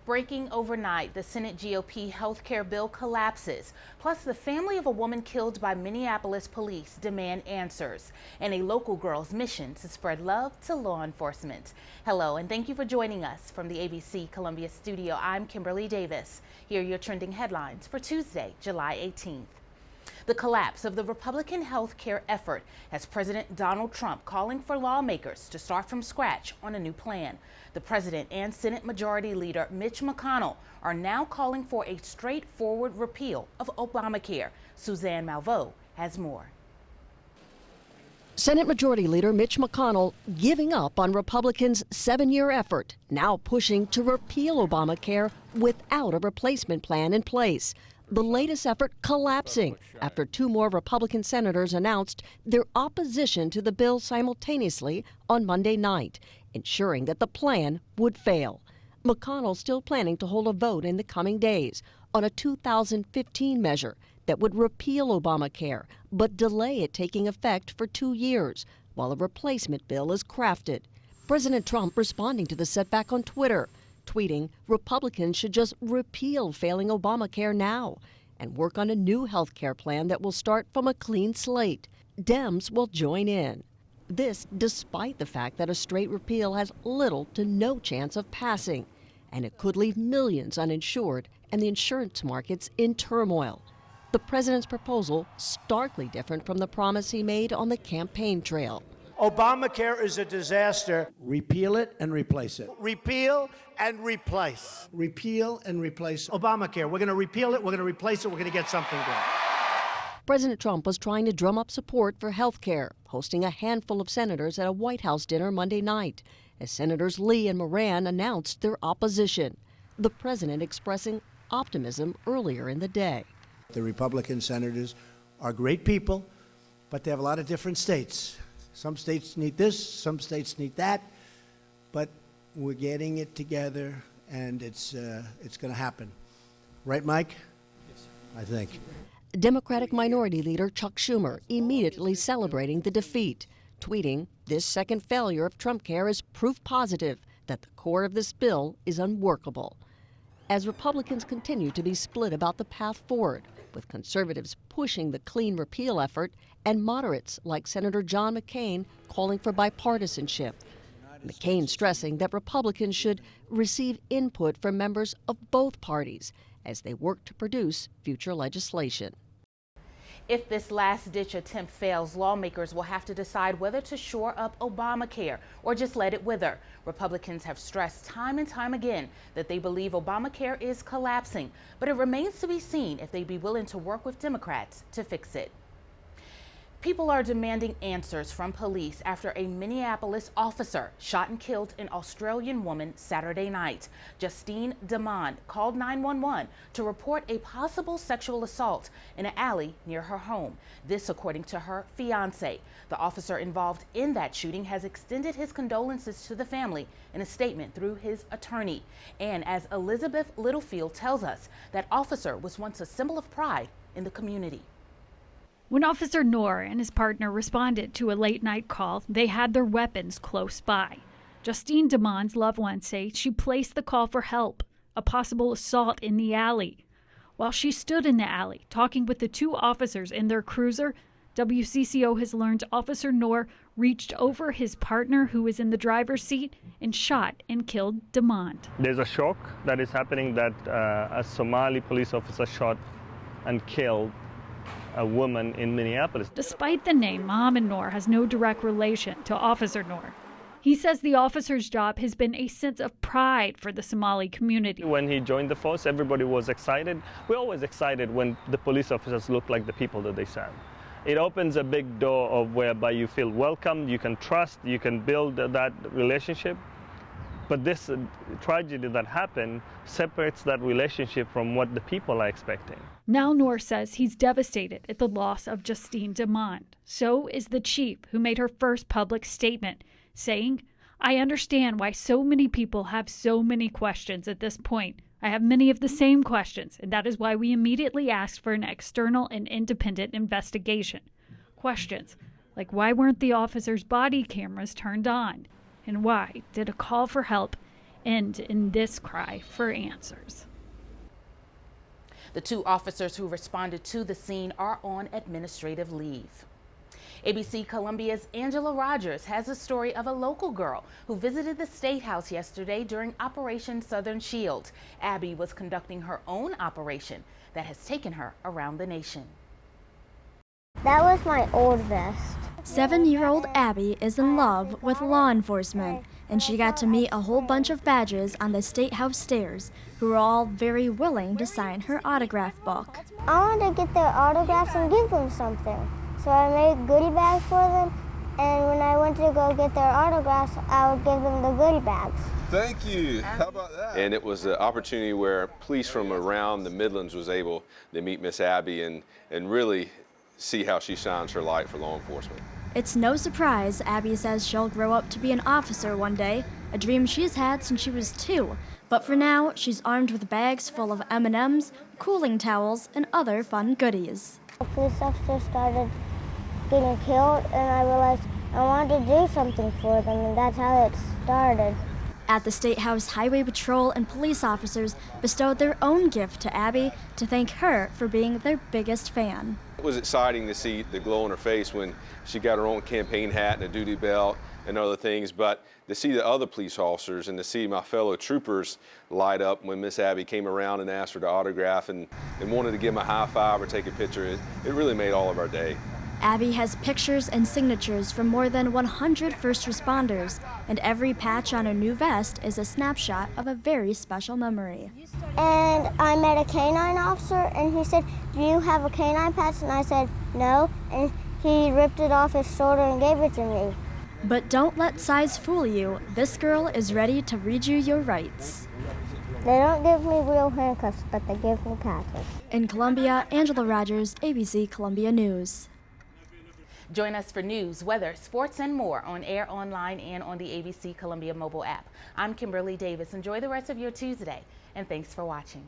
Breaking overnight, the Senate GOP health care bill collapses. Plus, the family of a woman killed by Minneapolis police demand answers. And a local girl's mission to spread love to law enforcement. Hello, and thank you for joining us from the ABC Columbia studio. I'm Kimberly Davis. Here are your trending headlines for Tuesday, July 18th. The collapse of the Republican health care effort has President Donald Trump calling for lawmakers to start from scratch on a new plan. The president and Senate Majority Leader Mitch McConnell are now calling for a straightforward repeal of Obamacare. Suzanne Malveaux has more. Senate Majority Leader Mitch McConnell giving up on Republicans' 7-year effort, now pushing to repeal Obamacare without a replacement plan in place. The latest effort collapsing after 2 more Republican senators announced their opposition to the bill simultaneously on Monday night, ensuring that the plan would fail. McConnell still planning to hold a vote in the coming days on a 2015 measure that would repeal Obamacare, but delay it taking effect for 2 years while a replacement bill is crafted. President Trump responding to the setback on Twitter, tweeting Republicans should just repeal failing Obamacare now and work on a new health care plan that will start from a clean slate. Dems will join in. This despite the fact that a straight repeal has little to no chance of passing, and it could leave millions uninsured and the insurance markets in turmoil. The president's proposal starkly different from the promise he made on the campaign trail. Obamacare is a disaster. Repeal it and replace it. Repeal and replace. Repeal and replace Obamacare. We're going to repeal it. We're going to replace it. We're going to get something good. President Trump was trying to drum up support for health care, hosting a handful of senators at a White House dinner Monday night, as Senators Lee and Moran announced their opposition. The president expressing optimism earlier in the day. The Republican senators are great people, but they have a lot of different states. Some states need this, some states need that, but we're getting it together, and it's going to happen. Right, Mike? Yes, I think. Democratic Minority Leader Chuck Schumer immediately celebrating the defeat, tweeting, "This second failure of Trump Care is proof positive that the core of this bill is unworkable." As Republicans continue to be split about the path forward, with conservatives pushing the clean repeal effort and moderates like Senator John McCain calling for bipartisanship. McCain stressing that Republicans should receive input from members of both parties as they work to produce future legislation. If this last-ditch attempt fails, lawmakers will have to decide whether to shore up Obamacare or just let it wither. Republicans have stressed time and time again that they believe Obamacare is collapsing, but it remains to be seen if they'd be willing to work with Democrats to fix it. People are demanding answers from police after a Minneapolis officer shot and killed an Australian woman Saturday night. Justine Damond called 911 to report a possible sexual assault in an alley near her home. This according to her fiance. The officer involved in that shooting has extended his condolences to the family in a statement through his attorney. And as Elizabeth Littlefield tells us, that officer was once a symbol of pride in the community. When Officer Noor and his partner responded to a late-night call, they had their weapons close by. Justine Damond's loved ones say she placed the call for help, a possible assault in the alley. While she stood in the alley talking with the 2 officers in their cruiser, WCCO has learned Officer Noor reached over his partner, who was in the driver's seat, and shot and killed Damond. There's a shock that is happening that a Somali police officer shot and killed a woman in Minneapolis. Despite the name, Mohammed Noor has no direct relation to Officer Noor. He says the officer's job has been a sense of pride for the Somali community. When he joined the force, everybody was excited. We're always excited when the police officers look like the people that they serve. It opens a big door of whereby you feel welcome, you can trust, you can build that relationship. But this tragedy that happened separates that relationship from what the people are expecting. Now Noor says he's devastated at the loss of Justine Damond. So is the chief, who made her first public statement, saying, "I understand why so many people have so many questions at this point. I have many of the same questions, and that is why we immediately asked for an external and independent investigation. Questions like why weren't the officers' body cameras turned on? And why did a call for help end in this cry for answers. The 2 officers who responded to the scene are on administrative leave. ABC Columbia's Angela Rogers has a story of a local girl who visited the State House yesterday during Operation Southern Shield. Abby was conducting her own operation that has taken her around the nation. That was my old vest. 7-year-old Abby is in love with law enforcement, and she got to meet a whole bunch of badges on the State House stairs who were all very willing to sign her autograph book. I wanted to get their autographs and give them something. So I made goodie bags for them, and when I went to go get their autographs, I would give them the goodie bags. Thank you. How about that? And it was an opportunity where police from around the Midlands was able to meet Miss Abby and really see how she shines her light for law enforcement. It's no surprise Abby says she'll grow up to be an officer one day, a dream she's had since she was 2. But for now, she's armed with bags full of M&Ms, cooling towels, and other fun goodies. A police officer started getting killed, and I realized I wanted to do something for them, and that's how it started. At the State House, Highway Patrol and police officers bestowed their own gift to Abby to thank her for being their biggest fan. It was exciting to see the glow on her face when she got her own campaign hat and a duty belt and other things, but to see the other police officers and to see my fellow troopers light up when Miss Abby came around and asked for the autograph and wanted to give them a high five or take a picture, it really made all of our day. Abby has pictures and signatures from more than 100 first responders, and every patch on her new vest is a snapshot of a very special memory. And I met a canine officer, and he said, "Do you have a canine patch?" And I said, "No," and he ripped it off his shoulder and gave it to me. But don't let size fool you. This girl is ready to read you your rights. They don't give me real handcuffs, but they give me patches. In Columbia, Angela Rogers, ABC Columbia News. Join us for news, weather, sports, and more on air, online, and on the ABC Columbia mobile app. I'm Kimberly Davis. Enjoy the rest of your Tuesday, and thanks for watching.